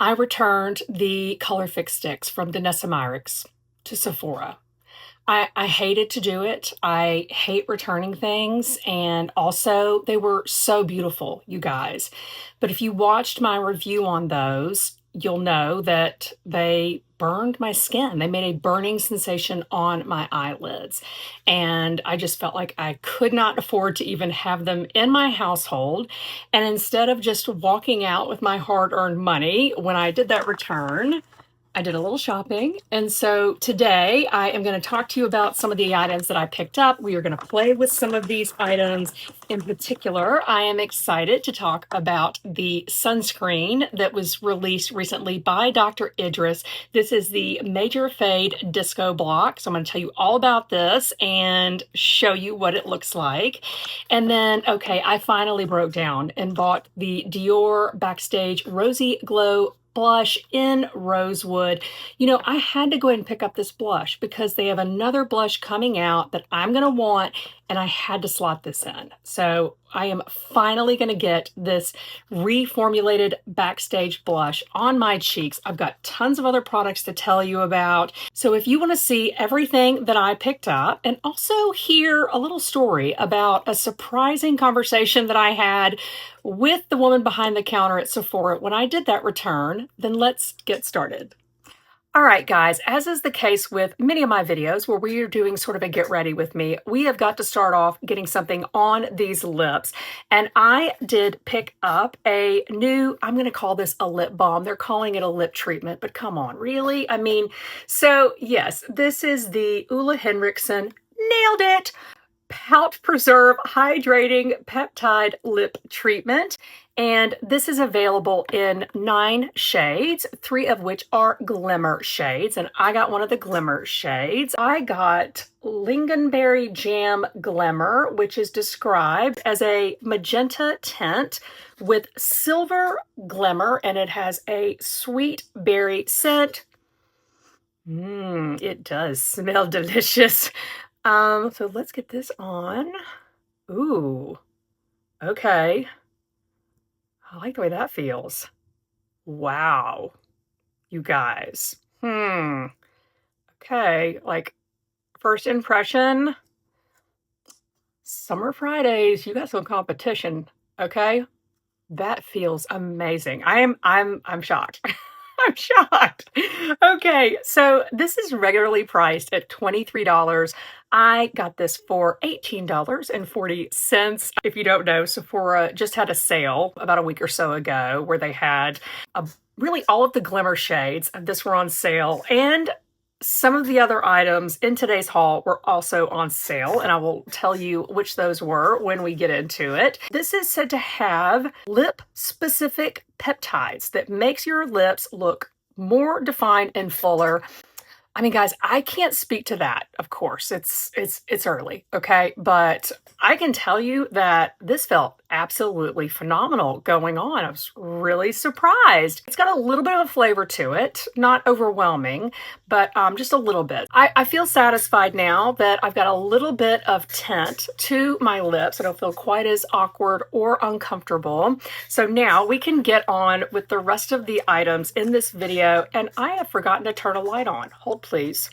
I returned the ColorFix Stix from Danessa Myricks to Sephora. I hated to do it. I hate returning things, and also they were so beautiful, you guys. But if you watched my review on those, you'll know that they burned my skin. They made a burning sensation on my eyelids, and I just felt like I could not afford to even have them in my household. And instead of just walking out with my hard-earned money, when I did that return, I did a little shopping. And so today I am going to talk to you about some of the items that I picked up. We are going to play with some of these items. In particular, I am excited to talk about the sunscreen that was released recently by Dr. Idris. This is the Major Fade Disco Block. So I'm going to tell you all about this and show you what it looks like. And then, okay, I finally broke down and bought the Dior Backstage Rosy Glow Blush in Rosewood. You know, I had to go ahead and pick up this blush because they have another blush coming out that I'm going to want, and I had to slot this in. So I am finally going to get this reformulated Backstage blush on my cheeks. I've got tons of other products to tell you about. So if you want to see everything that I picked up and also hear a little story about a surprising conversation that I had with the woman behind the counter at Sephora when I did that return, then let's get started. All right, guys, as is the case with many of my videos where we are doing sort of a get ready with me, we have got to start off getting something on these lips. And I did pick up a new, I'm going to call this a lip balm. They're calling it a lip treatment, but come on, really? I mean, so yes, this is the Ole Henriksen, nailed it, Pout Preserve Hydrating Peptide Lip Treatment. And this is available in 9 shades, 3 of which are glimmer shades. And I got one of the glimmer shades. I got Lingonberry Jam Glimmer, which is described as a magenta tint with silver glimmer, and it has a sweet berry scent. It does smell delicious. So let's get this on. Ooh, okay. I like the way that feels. Wow, you guys. Okay, like first impression, Summer Fridays, you got some competition, okay? That feels amazing. I'm shocked. I'm shocked. Okay, so this is regularly priced at $23. I got this for $18.40. If you don't know, Sephora just had a sale about a week or so ago where they had really all of the glimmer shades of this were on sale, and some of the other items in today's haul were also on sale, and I will tell you which those were when we get into it. This is said to have lip-specific peptides that makes your lips look more defined and fuller. I mean, guys, I can't speak to that, of course. It's early, okay? But I can tell you that this felt absolutely phenomenal going on. I was really surprised. It's got a little bit of a flavor to it, not overwhelming, but just a little bit. I feel satisfied now that I've got a little bit of tint to my lips. I don't feel quite as awkward or uncomfortable. So now we can get on with the rest of the items in this video, and I have forgotten to turn a light on. Hold please.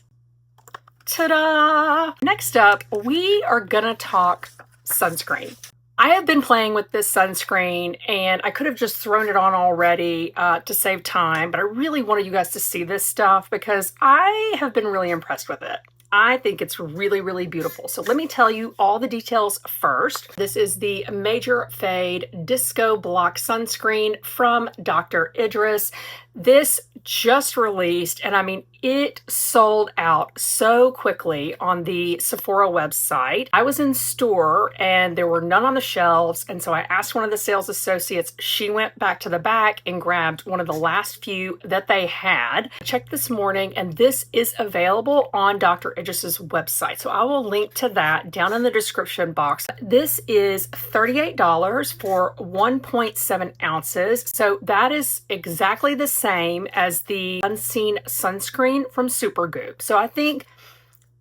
Ta-da! Next up, we are gonna talk sunscreen. I have been playing with this sunscreen, and I could have just thrown it on already to save time, but I really wanted you guys to see this stuff because I have been really impressed with it. I think it's really, really beautiful. So let me tell you all the details first. This is the Major Fade Disco Block Sunscreen from Dr. Idris. This just released, and I mean, it sold out so quickly on the Sephora website. I was in store and there were none on the shelves, and so I asked one of the sales associates. She went back to the back and grabbed one of the last few that they had. I checked this morning, and this is available on Dr. Idris's website, so I will link to that down in the description box. This is $38 for 1.7 ounces, so that is exactly the same as the Unseen Sunscreen from Supergoop. So I think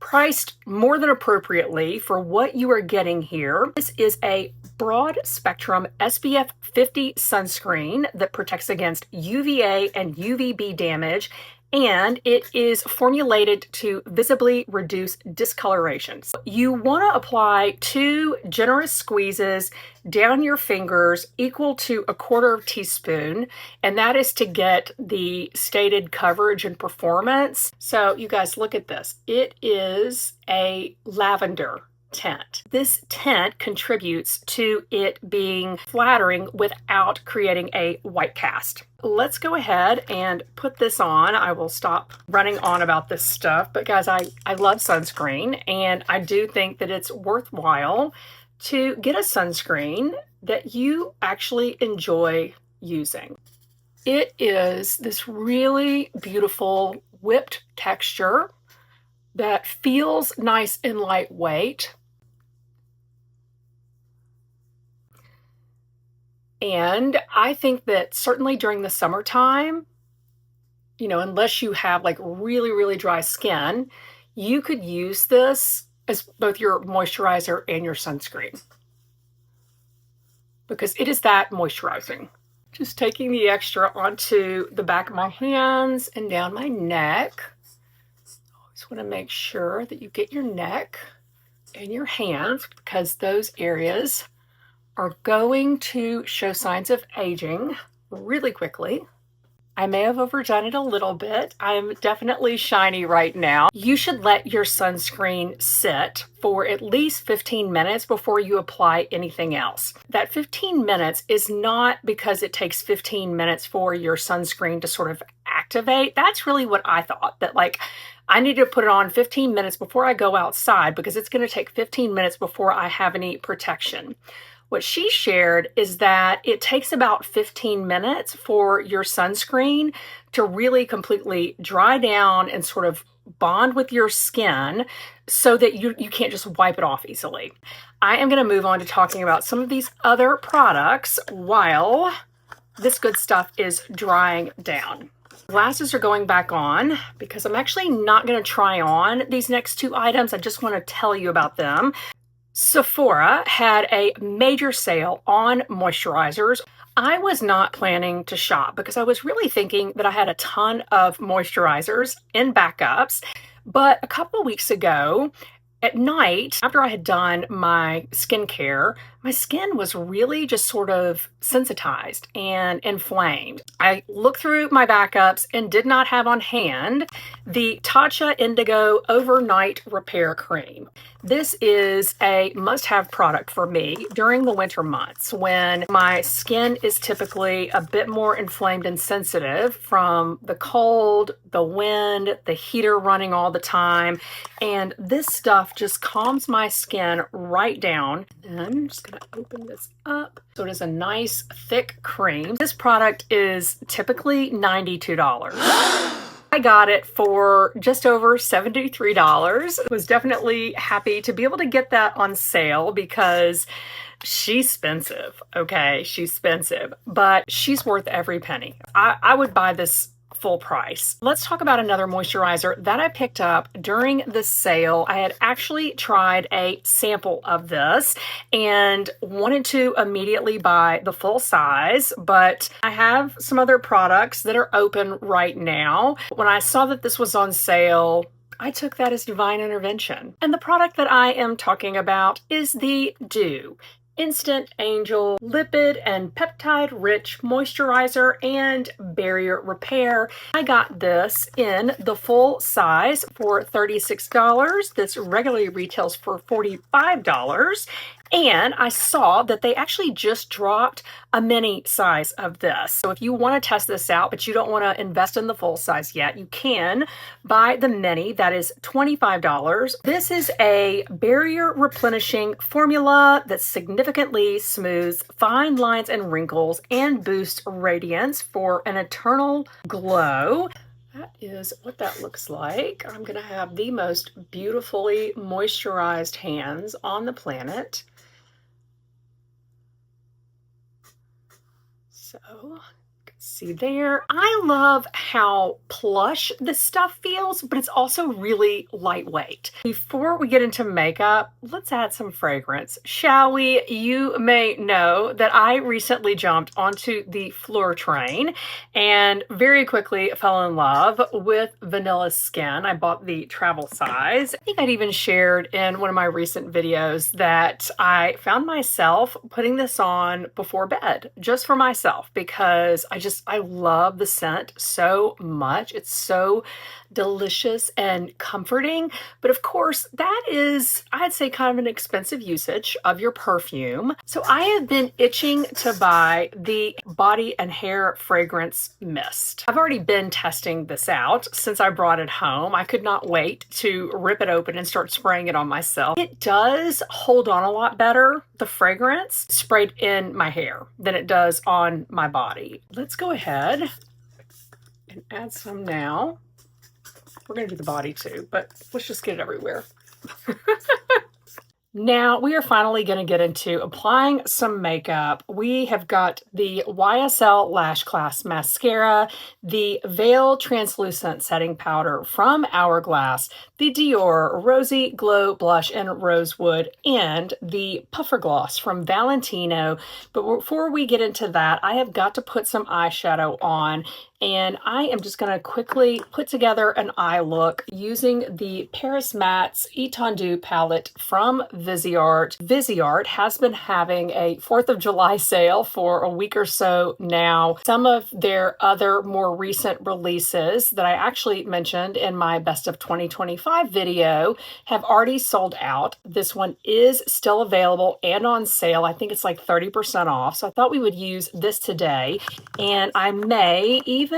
priced more than appropriately for what you are getting here. This is a broad spectrum SPF 50 sunscreen that protects against UVA and UVB damage, and it is formulated to visibly reduce discolorations. You want to apply 2 generous squeezes down your fingers equal to 1/4 teaspoon, and that is to get the stated coverage and performance. So you guys, look at this. It is a lavender tint. This tint contributes to it being flattering without creating a white cast. Let's go ahead and put this on. I will stop running on about this stuff, but guys, I love sunscreen, and I do think that it's worthwhile to get a sunscreen that you actually enjoy using. It is this really beautiful whipped texture that feels nice and lightweight. And I think that certainly during the summertime, you know, unless you have like really, really dry skin, you could use this as both your moisturizer and your sunscreen, because it is that moisturizing. Just taking the extra onto the back of my hands and down my neck. Always want to make sure that you get your neck and your hands, because those areas are going to show signs of aging really quickly. I may have overdone it a little bit. I'm definitely shiny right now. You should let your sunscreen sit for at least 15 minutes before you apply anything else. That 15 minutes is not because it takes 15 minutes for your sunscreen to sort of activate. That's really what I thought, that like I need to put it on 15 minutes before I go outside, because it's going to take 15 minutes before I have any protection. What she shared is that it takes about 15 minutes for your sunscreen to really completely dry down and sort of bond with your skin so that you can't just wipe it off easily. I am going to move on to talking about some of these other products while this good stuff is drying down. Glasses are going back on because I'm actually not going to try on these next 2 items. I just want to tell you about them. Sephora had a major sale on moisturizers. I was not planning to shop because I was really thinking that I had a ton of moisturizers in backups. But a couple of weeks ago, at night, after I had done my skincare, my skin was really just sort of sensitized and inflamed. I looked through my backups and did not have on hand the Tatcha Indigo Overnight Repair Cream. This is a must-have product for me during the winter months when my skin is typically a bit more inflamed and sensitive from the cold, the wind, the heater running all the time, and this stuff just calms my skin right down. And I'm just going to open this up. So it is a nice thick cream. This product is typically $92. I got it for just over $73. I was definitely happy to be able to get that on sale because she's expensive, okay? She's expensive, but she's worth every penny. I would buy this full price. Let's talk about another moisturizer that I picked up during the sale. I had actually tried a sample of this and wanted to immediately buy the full size, but I have some other products that are open right now. When I saw that this was on sale, I took that as divine intervention. And the product that I am talking about is the Dew Instant Angel Lipid and Peptide Rich Moisturizer and Barrier Repair. I got this in the full size for $36. This regularly retails for $45. And I saw that they actually just dropped a mini size of this. So if you want to test this out, but you don't want to invest in the full size yet, you can buy the mini. That is $25. This is a barrier replenishing formula that significantly smooths fine lines and wrinkles and boosts radiance for an eternal glow. That is what that looks like. I'm going to have the most beautifully moisturized hands on the planet. So, See there? I love how plush this stuff feels, but it's also really lightweight. Before we get into makeup, let's add some fragrance, shall we? You may know that I recently jumped onto the Fleur train and very quickly fell in love with Vanilla Skin. I bought the travel size. I think I'd even shared in one of my recent videos that I found myself putting this on before bed just for myself because I love the scent so much. It's so delicious and comforting. But of course, that is, I'd say, kind of an expensive usage of your perfume. So I have been itching to buy the body and hair fragrance mist. I've already been testing this out since I brought it home. I could not wait to rip it open and start spraying it on myself. It does hold on a lot better, the fragrance, sprayed in my hair than it does on my body. Let's go ahead and add some now. We're going to do the body too, but let's just get it everywhere. Now we are finally going to get into applying some makeup. We have got the YSL Lash Class Mascara, the Veil Translucent Setting Powder from Hourglass, the Dior Rosy Glow Blush in Rosewood, and the Puffer Gloss from Valentino. But before we get into that, I have got to put some eyeshadow on. And I am just going to quickly put together an eye look using the Paris Matte's Etendu palette from Viseart. Viseart has been having a 4th of July sale for a week or so now. Some of their other more recent releases that I actually mentioned in my Best of 2025 video have already sold out. This one is still available and on sale. I think it's like 30% off. So I thought we would use this today. And I may even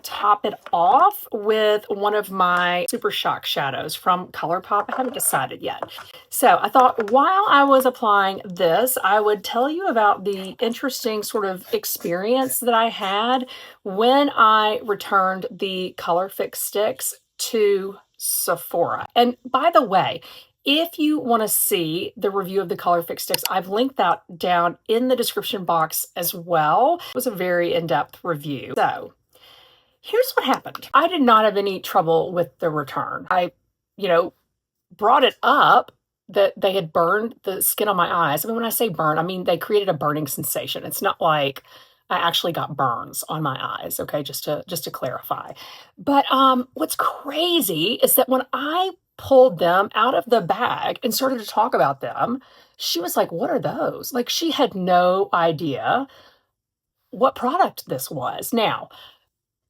top it off with one of my Super Shock shadows from ColourPop. I haven't decided yet. So I thought while I was applying this, I would tell you about the interesting sort of experience that I had when I returned the ColorFix Stix to Sephora. And by the way, if you want to see the review of the ColorFix Stix, I've linked that down in the description box as well. It was a very in-depth review. So here's what happened. I did not have any trouble with the return. I, brought it up that they had burned the skin on my eyes. I mean, when I say burn, I mean they created a burning sensation. It's not like I actually got burns on my eyes, okay, just to clarify. But what's crazy is that when I pulled them out of the bag and started to talk about them, she was like, "What are those?" Like she had no idea what product this was. Now,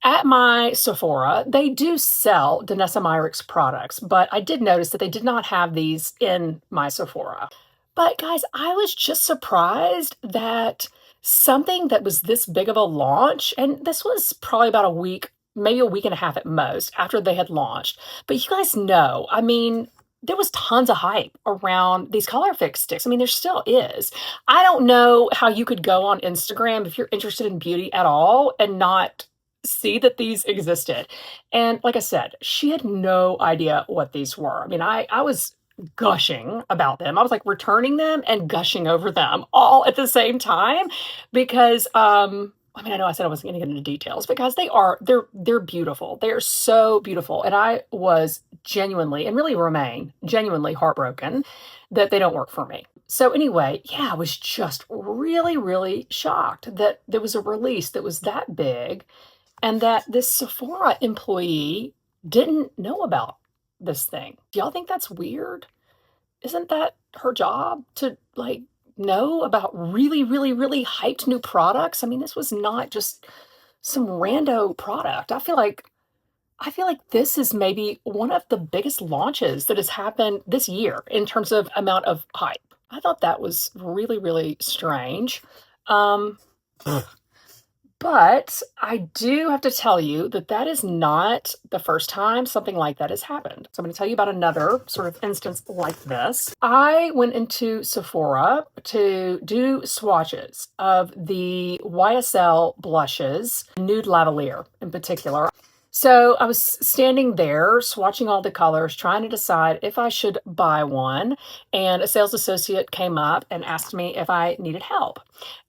at my Sephora, they do sell Danessa Myricks products, but I did notice that they did not have these in my Sephora. But guys, I was just surprised that something that was this big of a launch, and this was probably about a week, maybe a week and a half at most after they had launched. But you guys know, I mean, there was tons of hype around these ColorFix Stix. I mean, there still is. I don't know how you could go on Instagram if you're interested in beauty at all and not see that these existed. And like I said, she had no idea what these were. I mean, I was gushing about them. I was like returning them and gushing over them all at the same time because I mean, I know I said I wasn't going to get into details because they're beautiful. They are so beautiful. And I was genuinely and really remain genuinely heartbroken that they don't work for me. So anyway, yeah, I was just really, really shocked that there was a release that was that big and that this Sephora employee didn't know about this thing. Do y'all think that's weird? Isn't that her job to like know about really, really, really hyped new products? I mean, this was not just some rando product. I feel like this is maybe one of the biggest launches that has happened this year in terms of amount of hype. I thought that was really, really strange. But I do have to tell you that that is not the first time something like that has happened. So I'm going to tell you about another sort of instance like this. I went into Sephora to do swatches of the YSL blushes, Nude Lavalier in particular. So I was standing there swatching all the colors, trying to decide if I should buy one. And a sales associate came up and asked me if I needed help.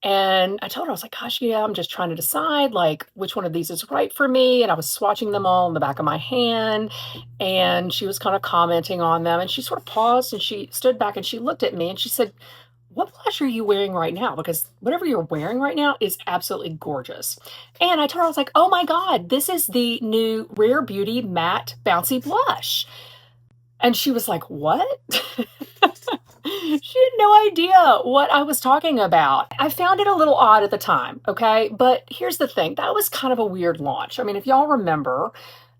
And I told her, I was like, gosh, yeah, I'm just trying to decide like which one of these is right for me. And I was swatching them all in the back of my hand. And she was kind of commenting on them. And she sort of paused and she stood back and she looked at me and she said, what blush are you wearing right now? Because whatever you're wearing right now is absolutely gorgeous. And I told her, I was like, oh my God, this is the new Rare Beauty Matte Bouncy Blush. And she was like, what? She had no idea what I was talking about. I found it a little odd at the time, okay? But here's the thing, that was kind of a weird launch. I mean, if y'all remember,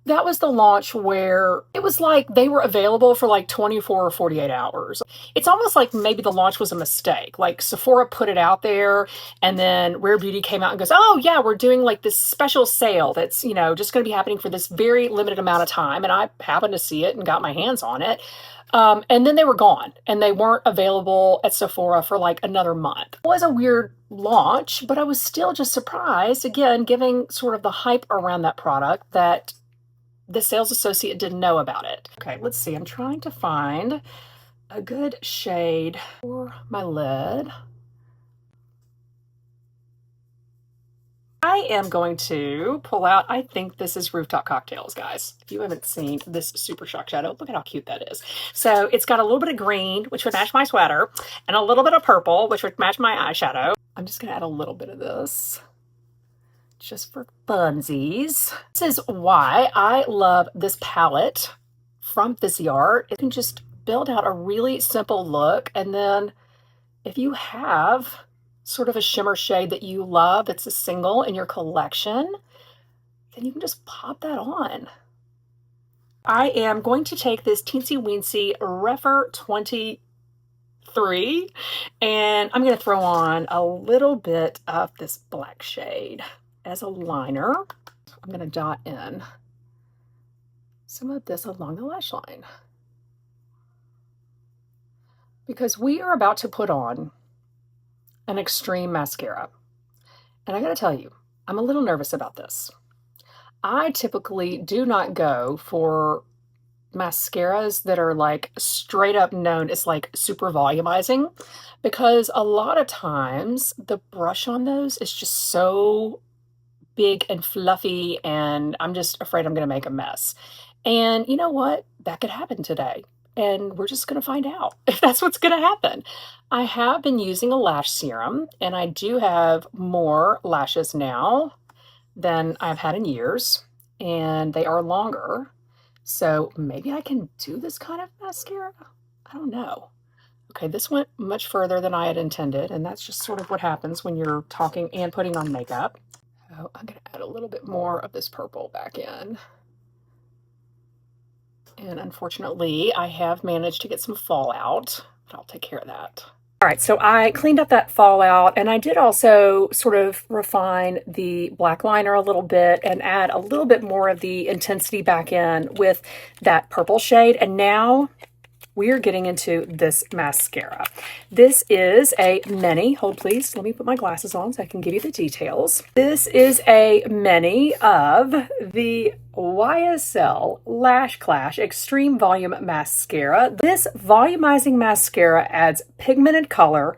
that was the launch where it was like they were available for like 24 or 48 hours. It's almost like maybe the launch was a mistake. Like Sephora put it out there and then Rare Beauty came out and goes, oh yeah, we're doing like this special sale that's, you know, just going to be happening for this very limited amount of time. And I happened to see it and got my hands on it. And then they were gone and they weren't available at Sephora for like another month. It was a weird launch, but I was still just surprised, again, giving sort of the hype around that product, that the sales associate didn't know about it. Okay, let's see. I'm trying to find a good shade for my lid. I am going to pull out, I think this is Rooftop Cocktails, guys. If you haven't seen this Super Shock shadow, look at how cute that is. So it's got a little bit of green, which would match my sweater, and a little bit of purple, which would match my eyeshadow. I'm just gonna add a little bit of this just for funsies. This is why I love this palette from Viseart. It can just build out a really simple look, and then if you have sort of a shimmer shade that you love that's a single in your collection, then you can just pop that on. I am going to take this Teensy Weensy Refer 23 and I'm going to throw on a little bit of this black shade as a liner. I'm going to dot in some of this along the lash line, because we are about to put on an extreme mascara. And I gotta tell you, I'm a little nervous about this. I typically do not go for mascaras that are like straight up known as like super volumizing, because a lot of times the brush on those is just so big and fluffy and I'm just afraid I'm gonna make a mess. And you know what? That could happen today. And we're just going to find out if that's what's going to happen. I have been using a lash serum, and I do have more lashes now than I've had in years, and they are longer. So maybe I can do this kind of mascara. I don't know. Okay, this went much further than I had intended, and that's just sort of what happens when you're talking and putting on makeup. So I'm going to add a little bit more of this purple back in. And unfortunately, I have managed to get some fallout, but I'll take care of that. All right, so I cleaned up that fallout, and I did also sort of refine the black liner a little bit and add a little bit more of the intensity back in with that purple shade. And now we are getting into this mascara. This is a mini. Hold please, let me put my glasses on so I can give you the details. This is a mini of the YSL Lash Clash Extreme Volume Mascara. This volumizing mascara adds pigmented color,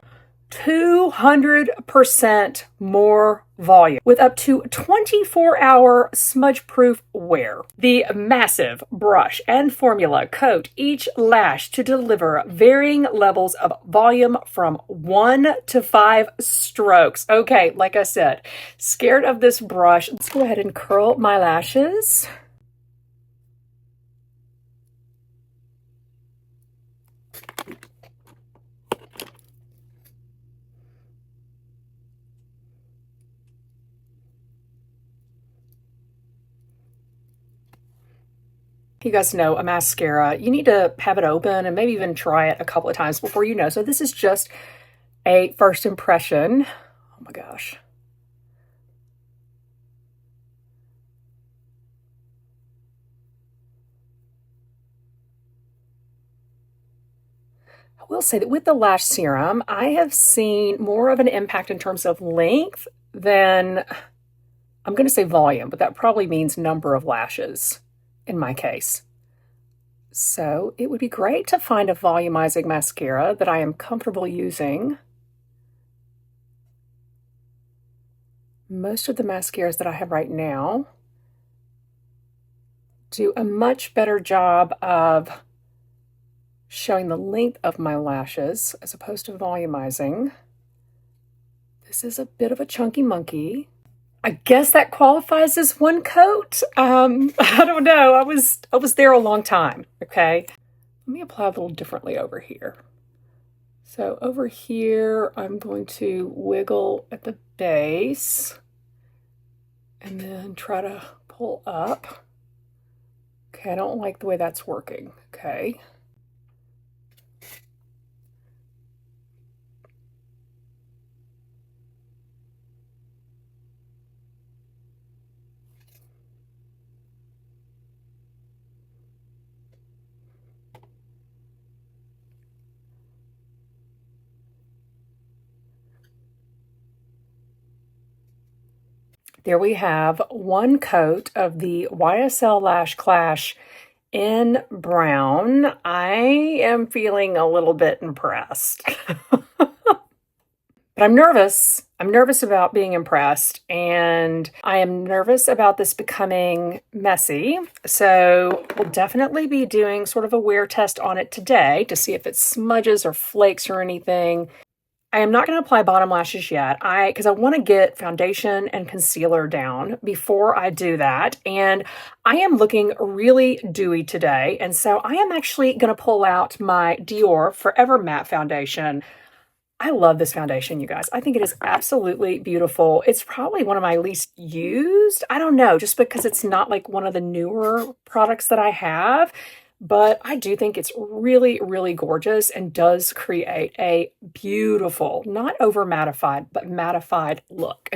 200% more volume with up to 24-hour smudge-proof wear. The massive brush and formula coat each lash to deliver varying levels of volume from 1 to 5 strokes. Okay, like I said, scared of this brush. Let's go ahead and curl my lashes. You guys know a mascara, you need to have it open and maybe even try it a couple of times before you know. So this is just a first impression. Oh my gosh. I will say that with the lash serum, I have seen more of an impact in terms of length than I'm going to say volume, but that probably means number of lashes in my case. So it would be great to find a volumizing mascara that I am comfortable using. Most of the mascaras that I have right now do a much better job of showing the length of my lashes as opposed to volumizing. This is a bit of a chunky monkey. I guess that qualifies as one coat. I don't know. I was there a long time, okay? Let me apply a little differently over here. So over here, I'm going to wiggle at the base and then try to pull up. Okay, I don't like the way that's working, okay? There we have one coat of the YSL Lash Clash in brown. I am feeling a little bit impressed. But I'm nervous. I'm nervous about being impressed, and I am nervous about this becoming messy. So we'll definitely be doing sort of a wear test on it today to see if it smudges or flakes or anything. I am not going to apply bottom lashes yet, because I want to get foundation and concealer down before I do that. And I am looking really dewy today, and so I am actually going to pull out my Dior Forever Matte Foundation. I love this foundation, you guys. I think it is absolutely beautiful. It's probably one of my least used. I don't know, just because it's not like one of the newer products that I have. But I do think it's really, really gorgeous and does create a beautiful, not over mattified, but mattified look.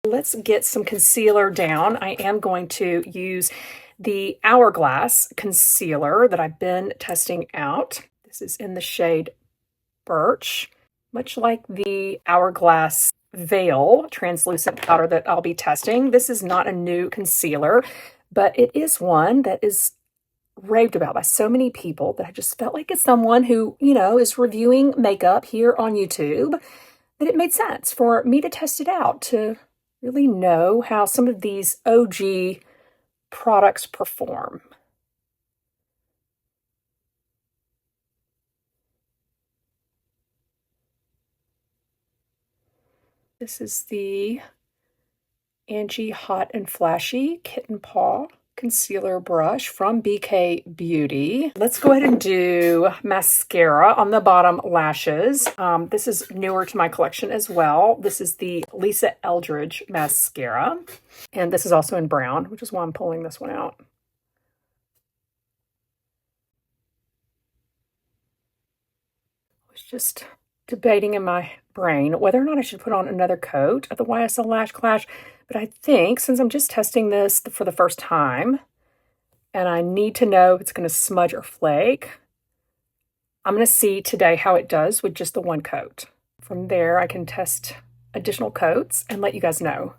Let's get some concealer down. I am going to use the Hourglass concealer that I've been testing out. This is in the shade Birch, much like the Hourglass Veil translucent powder that I'll be testing. This is not a new concealer, but it is one that is raved about by so many people that I just felt like as someone who, is reviewing makeup here on YouTube, that it made sense for me to test it out to really know how some of these OG products perform. This is the Angie Hot and Flashy Kitten Paw concealer brush from BK Beauty. Let's go ahead and do mascara on the bottom lashes. This is newer to my collection as well. This is the Lisa Eldridge mascara. And this is also in brown, which is why I'm pulling this one out. I was just debating in my brain whether or not I should put on another coat of the YSL Lash Clash, but I think since I'm just testing this for the first time and I need to know if it's going to smudge or flake, I'm going to see today how it does with just the one coat. From there, I can test additional coats and let you guys know.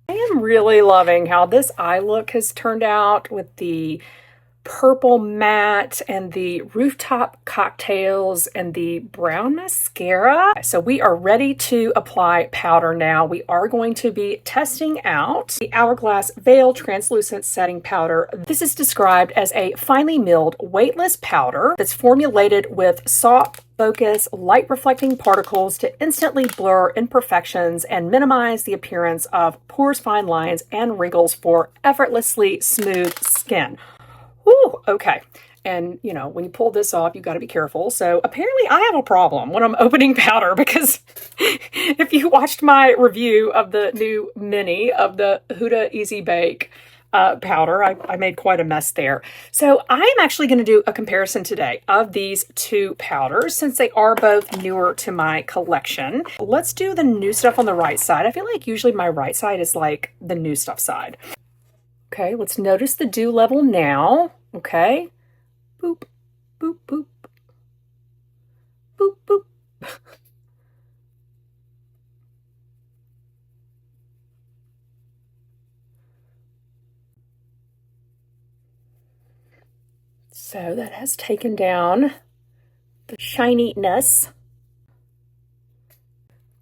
I am really loving how this eye look has turned out with the purple matte and the Rooftop Cocktails and the brown mascara. So we are ready to apply powder now. We are going to be testing out the Hourglass Veil Translucent Setting Powder. This is described as a finely milled, weightless powder that's formulated with soft focus, light reflecting particles to instantly blur imperfections and minimize the appearance of pores, fine lines, and wrinkles for effortlessly smooth skin. Ooh, okay. And, when you pull this off, you've got to be careful. So apparently I have a problem when I'm opening powder because if you watched my review of the new mini of the Huda Easy Bake powder. I made quite a mess there. So I am actually going to do a comparison today of these two powders since they are both newer to my collection. Let's do the new stuff on the right side. I feel like usually my right side is like the new stuff side. Okay, let's notice the dew level now. Okay. Boop, boop, boop. Boop, boop. So that has taken down the shininess.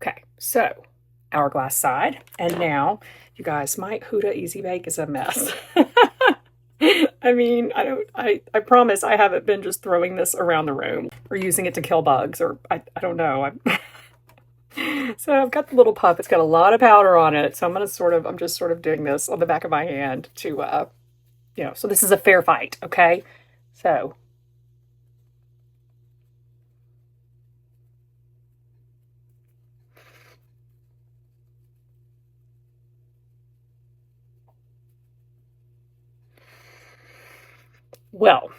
Okay, so hourglass side. And now, you guys, my Huda Easy Bake is a mess. I mean, I promise I haven't been just throwing this around the room or using it to kill bugs or I don't know. So I've got the little puff. It's got a lot of powder on it. So I'm just sort of doing this on the back of my hand to, so this is a fair fight. Okay. So. Well,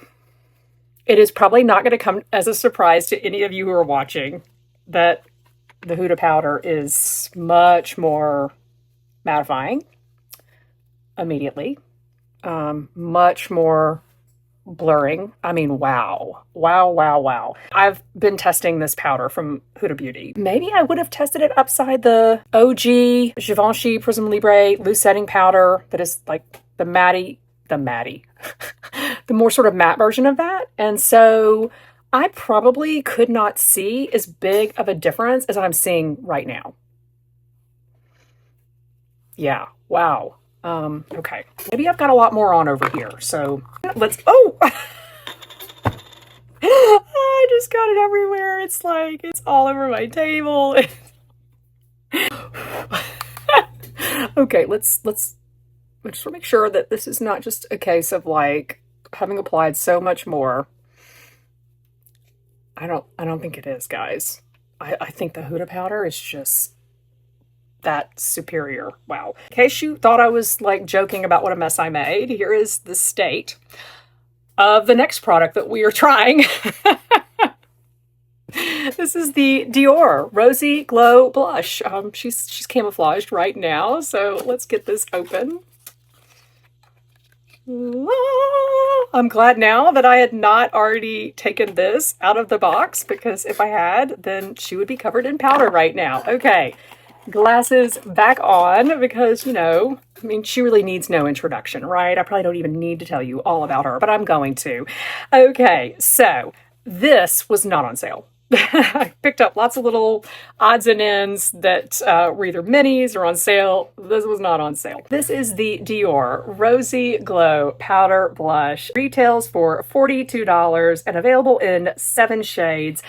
it is probably not going to come as a surprise to any of you who are watching that the Huda powder is much more mattifying immediately, much more blurring. I mean, wow. Wow, wow, wow. I've been testing this powder from Huda Beauty. Maybe I would have tested it upside the OG Givenchy Prism Libre loose setting powder that is like the the more sort of matte version of that. And so I probably could not see as big of a difference as I'm seeing right now. Yeah, wow. Okay, maybe I've got a lot more on over here. So let's, oh, I just got it everywhere. It's like, it's all over my table. Okay, let's just make sure that this is not just a case of like having applied so much more. I don't think it is, guys. I think the Huda powder is just that superior. Wow. In case you thought I was like joking about what a mess I made, here is the state of the next product that we are trying. This is the Dior Rosy Glow Blush. She's camouflaged right now, so let's get this open. I'm glad now that I had not already taken this out of the box, because if I had, then she would be covered in powder right now. Okay, glasses back on, because, you know, I mean, she really needs no introduction, right? I probably don't even need to tell you all about her, but I'm going to. Okay, so this was not on sale. I picked up lots of little odds and ends that were either minis or on sale. This was not on sale. This is the Dior Rosy Glow Powder Blush. Retails for $42 and available in 7 shades.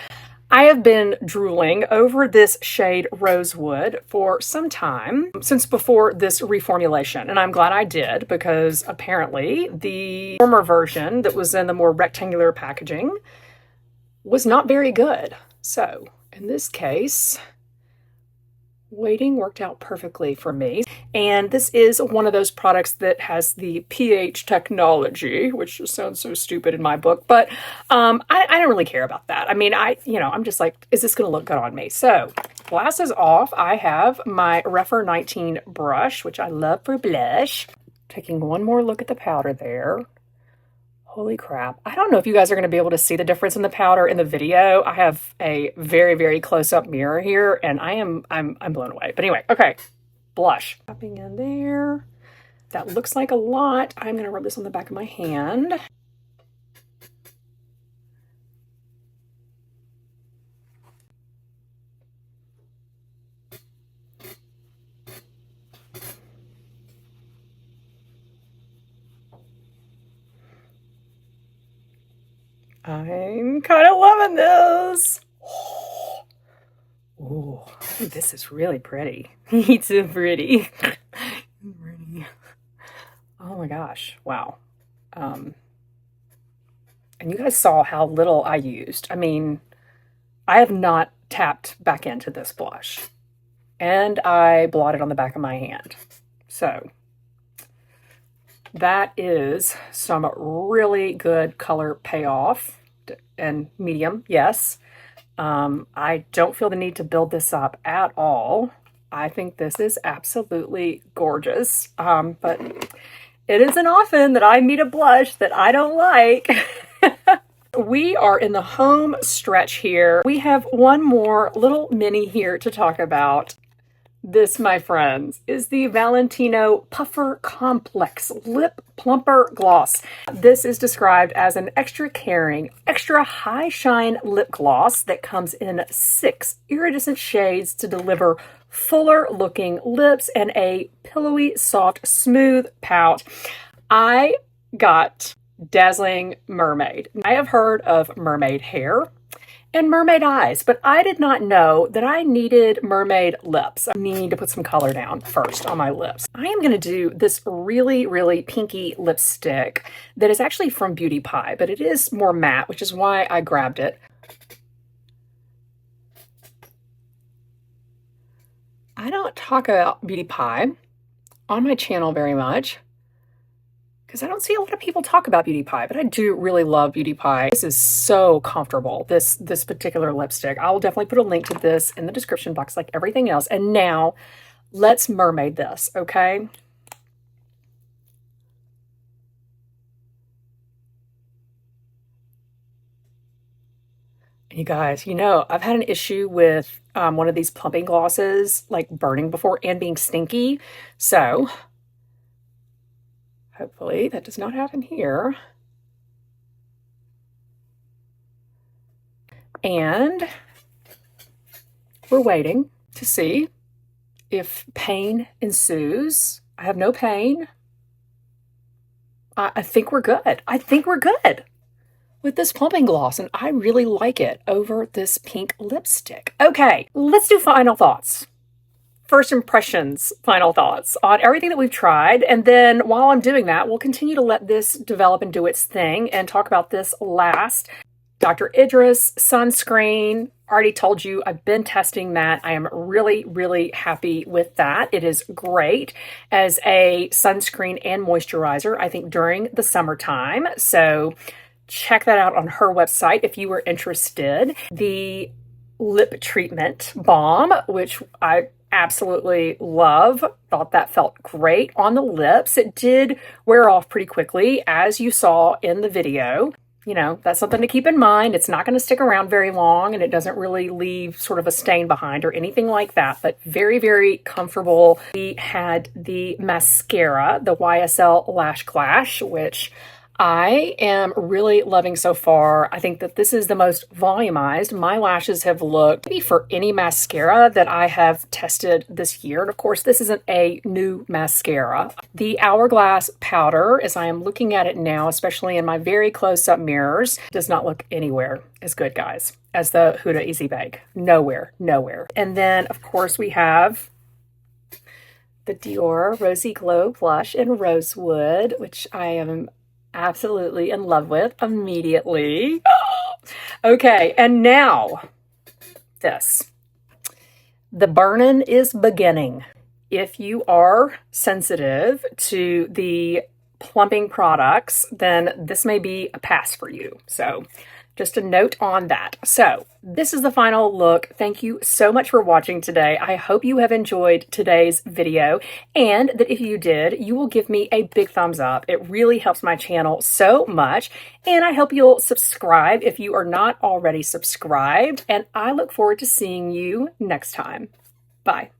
I have been drooling over this shade Rosewood for some time, since before this reformulation, and I'm glad I did, because apparently the former version that was in the more rectangular packaging was not very good. So in this case, waiting worked out perfectly for me. And this is one of those products that has the pH technology, which just sounds so stupid in my book, but I don't really care about that. I mean, I'm just like, is this gonna look good on me? So glasses off, I have my Refer 19 brush, which I love for blush. Taking one more look at the powder there. Holy crap. I don't know if you guys are going to be able to see the difference in the powder in the video. I have a very, very close-up mirror here, and I'm blown away. But anyway, okay. Blush. Popping in there. That looks like a lot. I'm going to rub this on the back of my hand. I'm kind of loving this. Oh, this is really pretty. It's so pretty. Oh my gosh. Wow. And you guys saw how little I used. I mean, I have not tapped back into this blush. And I blotted on the back of my hand. So, That is some really good color payoff, and medium, yes. I don't feel the need to build this up at all. I think this is absolutely gorgeous, but it isn't often that I meet a blush that I don't like. We are in the home stretch here. We have one more little mini here to talk about. This, my friends, is the Valentino Puffer Complex Lip Plumper Gloss. This is described as an extra caring, extra high shine lip gloss that comes in 6 iridescent shades to deliver fuller looking lips and a pillowy, soft, smooth pout. I got Dazzling Mermaid. I have heard of mermaid hair and mermaid eyes, but I did not know that I needed mermaid lips. I need to put some color down first on my lips. I am going to do this really, really pinky lipstick that is actually from Beauty Pie, but it is more matte, which is why I grabbed it. I don't talk about Beauty Pie on my channel very much, because I don't see a lot of people talk about Beauty Pie, but I do really love Beauty Pie. This is so comfortable, this particular lipstick. I will definitely put a link to this in the description box like everything else. And now let's mermaid this, okay? You guys, you know, I've had an issue with one of these plumping glosses like burning before and being stinky. So hopefully that does not happen here. And we're waiting to see if pain ensues. I have no pain. I think we're good. I think we're good with this plumping gloss, and I really like it over this pink lipstick. Okay, let's do final thoughts. First impressions, final thoughts on everything that we've tried. And then while I'm doing that, we'll continue to let this develop and do its thing and talk about this last. Dr. Idris sunscreen. Already told you I've been testing that. I am really, really happy with that. It is great as a sunscreen and moisturizer, I think, during the summertime. So check that out on her website if you were interested. The lip treatment balm, which I absolutely love. Thought that felt great on the lips. It did wear off pretty quickly, as you saw in the video. You know, that's something to keep in mind. It's not going to stick around very long, and it doesn't really leave sort of a stain behind or anything like that, but very, very comfortable. We had the mascara, the YSL Lash Clash, which I am really loving so far. I think that this is the most volumized my lashes have looked maybe for any mascara that I have tested this year. And of course, this isn't a new mascara. The Hourglass powder, as I am looking at it now, especially in my very close-up mirrors, does not look anywhere as good, guys, as the Huda Easy Bake. Nowhere, nowhere. And then, of course, we have the Dior Rosy Glow Blush in Rosewood, which I am absolutely in love with immediately. Okay, and now this. The burn-in is beginning. If you are sensitive to the plumping products, then this may be a pass for you. So just a note on that. So this is the final look. Thank you so much for watching today. I hope you have enjoyed today's video, and that if you did, you will give me a big thumbs up. It really helps my channel so much, and I hope you'll subscribe if you are not already subscribed, and I look forward to seeing you next time. Bye.